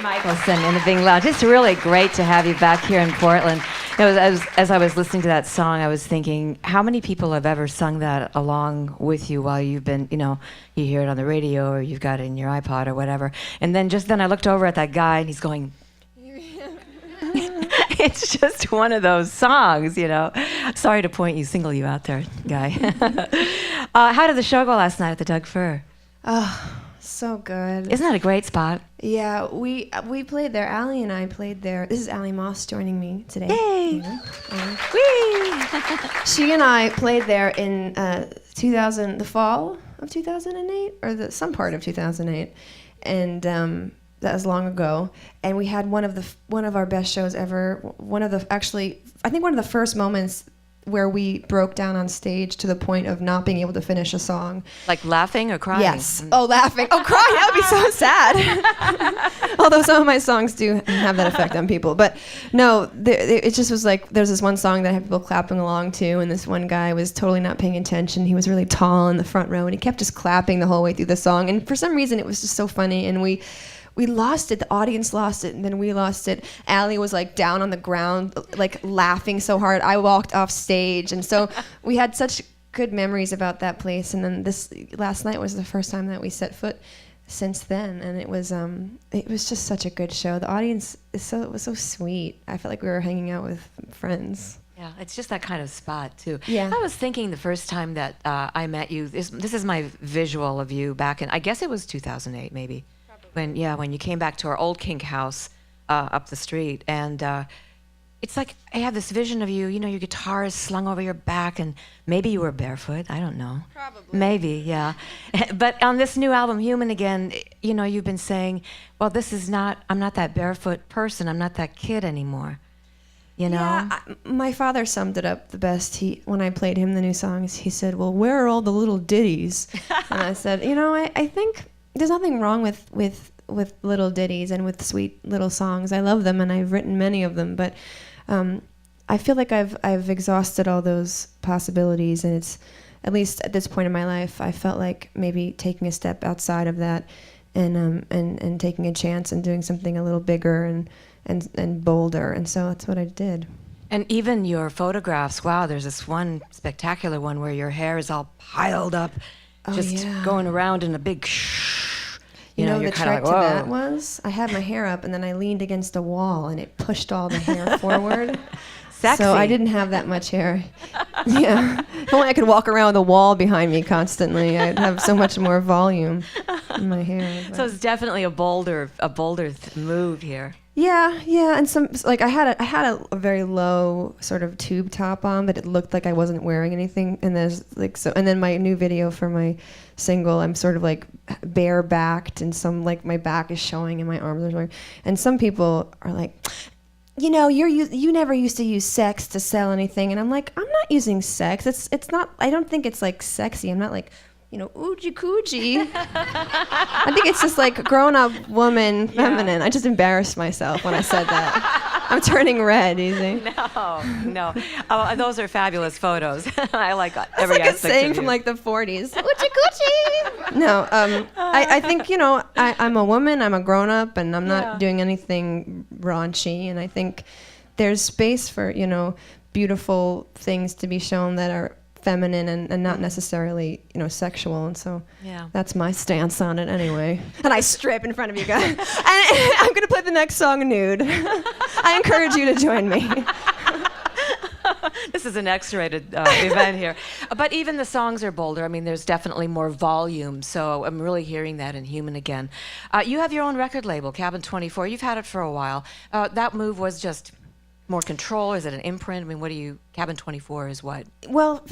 Michaelson in the Bing Lounge. It's really great to have you back here in Portland. As I was listening to that song, I was thinking, how many people have ever sung that along with you while you've been, you hear it on the radio or you've got it in your iPod or whatever. And then just then I looked over at that guy and he's going, it's just one of those songs, Sorry to single you out there, guy. How did the show go last night at the Doug Fir? Oh, so good. Isn't that a great spot? Yeah, we played there. Allie and I played there. This is Allie Moss joining me today. Yay! She and I played there in the fall of 2008, or some part of 2008, and that was long ago. And we had one of our best shows ever. I think one of the first moments where we broke down on stage to the point of not being able to finish a song. Like laughing or crying? Yes. Oh, laughing. Oh, crying. That would be so sad. Although some of my songs do have that effect on people. But no, it just was like, there's this one song that I had people clapping along to, and this one guy was totally not paying attention. He was really tall in the front row, and he kept just clapping the whole way through the song. And for some reason, it was just so funny, and we lost it. The audience lost it, and then we lost it. Allie was like down on the ground, like laughing so hard. I walked off stage, and so we had such good memories about that place. And then last night was the first time that we set foot since then, and it was just such a good show. The audience was so sweet. I felt like we were hanging out with friends. Yeah, it's just that kind of spot too. Yeah. I was thinking the first time that I met you. This is my visual of you back in, I guess it was 2008 maybe. When you came back to our old Kink house up the street, and it's like I have this vision of you. Your guitar is slung over your back, and maybe you were barefoot. I don't know. Probably. Maybe, yeah. But on this new album, Human Again, you've been saying, well, I'm not that barefoot person. I'm not that kid anymore. Yeah, my father summed it up the best. When I played him the new songs, he said, "Well, where are all the little ditties?" And I said, I think there's nothing wrong with little ditties and with sweet little songs. I love them, and I've written many of them, but I feel like I've exhausted all those possibilities, and it's, at least at this point in my life, I felt like maybe taking a step outside of that and taking a chance and doing something a little bigger and bolder, and so that's what I did. And even your photographs, wow, there's this one spectacular one where your hair is all piled up, going around in a big the trick to that was I had my hair up, and then I leaned against a wall, and it pushed all the hair forward. Sexy. So I didn't have that much hair. Yeah. If only I could walk around with a wall behind me constantly, I'd have so much more volume in my hair. But. So it's definitely a bolder move here. Yeah, and I had a very low sort of tube top on, but it looked like I wasn't wearing anything. And and then my new video for my single, I'm sort of like bare backed, and my back is showing and my arms are showing. And some people are like, you never used to use sex to sell anything, and I'm like, I'm not using sex. It's not. I don't think it's like sexy. I'm not like, oogie coogie. I think it's just like grown-up woman, feminine. I just embarrassed myself when I said that. I'm turning red, easy. No. Those are fabulous photos. I like every aspect of you. It's like a saying from like the 40s. Oogie coogie. No, I think, I'm a woman, I'm a grown-up, and I'm not doing anything raunchy, and I think there's space for, beautiful things to be shown that are feminine and not necessarily, sexual, and so that's my stance on it anyway. And I strip in front of you guys. And I'm gonna play the next song nude. I encourage you to join me. This is an X-rated event here. But even the songs are bolder. I mean, there's definitely more volume, so I'm really hearing that in Human Again. You have your own record label, Cabin 24. You've had it for a while. That move was just more control? Is it an imprint? I mean, Cabin 24 is what? Well,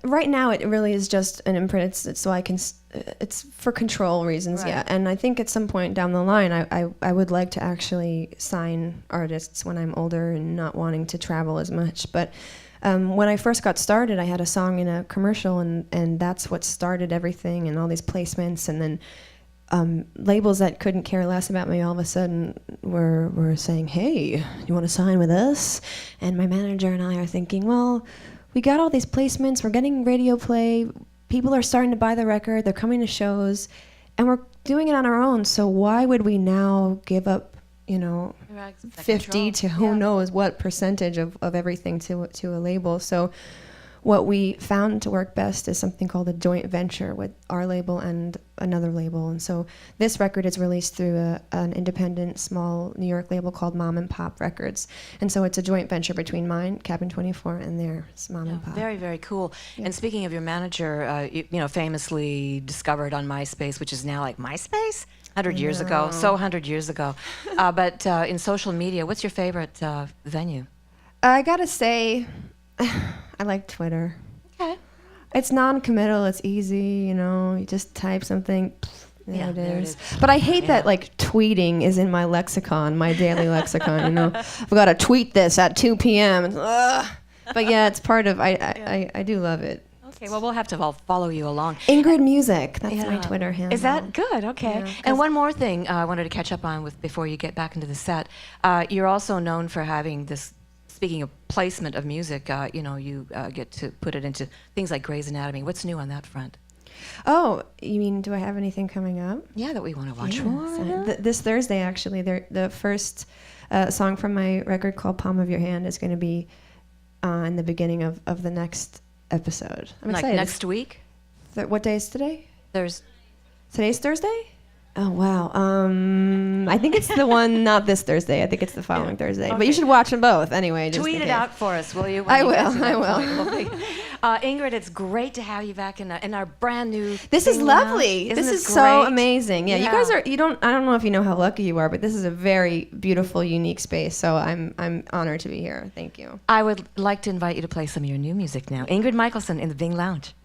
right now it really is just an imprint. It's so I can, it's for control reasons, yeah. And I think at some point down the line, I would like to actually sign artists when I'm older and not wanting to travel as much. But when I first got started, I had a song in a commercial, and that's what started everything, and all these placements, and then labels that couldn't care less about me all of a sudden were saying, "Hey, you want to sign with us?" And my manager and I are thinking, well, we got all these placements, we're getting radio play, people are starting to buy the record, they're coming to shows, and we're doing it on our own, so why would we now give up you know, Right, that 50 control. to who knows what percentage of everything to a label. So what we found to work best is something called a joint venture with our label and another label. And so this record is released through an independent small New York label called Mom and Pop Records. And so it's a joint venture between mine, Cabin 24, and theirs, Mom and Pop. Very, very cool. Yeah. And speaking of your manager, you know, famously discovered on MySpace, which is now like MySpace? 100 years ago, so 100 years ago. But in social media, what's your favorite venue? I gotta say, I like Twitter. Okay. It's non-committal. It's easy, you know. You just type something. There it is. But I hate that like tweeting is in my lexicon, my daily lexicon. You know, I've got to tweet this at 2 p.m. But yeah, it's part of. I do love it. Okay, well, we'll have to all follow you along. Ingrid Music. That's my Twitter handle. Is that good? Okay. Yeah, and one more thing I wanted to catch up on before you get back into the set. You're also known for having this. Speaking of placement of music, you know, you get to put it into things like Grey's Anatomy. What's new on that front? Oh, you mean, do I have anything coming up? Yeah, that we want to watch for. This Thursday, actually, the first song from my record called Palm of Your Hand is going to be in the beginning of the next episode. I'm like excited. Next week? What day is today? Today's Thursday? Oh, wow. I think it's the one, not this Thursday. I think it's the following Thursday. Okay. But you should watch them both anyway. Just tweet it out for us, will you? I will. Ingrid, it's great to have you back in our brand new. This is lovely. This is so amazing. Yeah, you guys are. I don't know if you know how lucky you are, but this is a very beautiful, unique space. So I'm honored to be here. Thank you. I would like to invite you to play some of your new music now. Ingrid Michaelson in the Bing Lounge.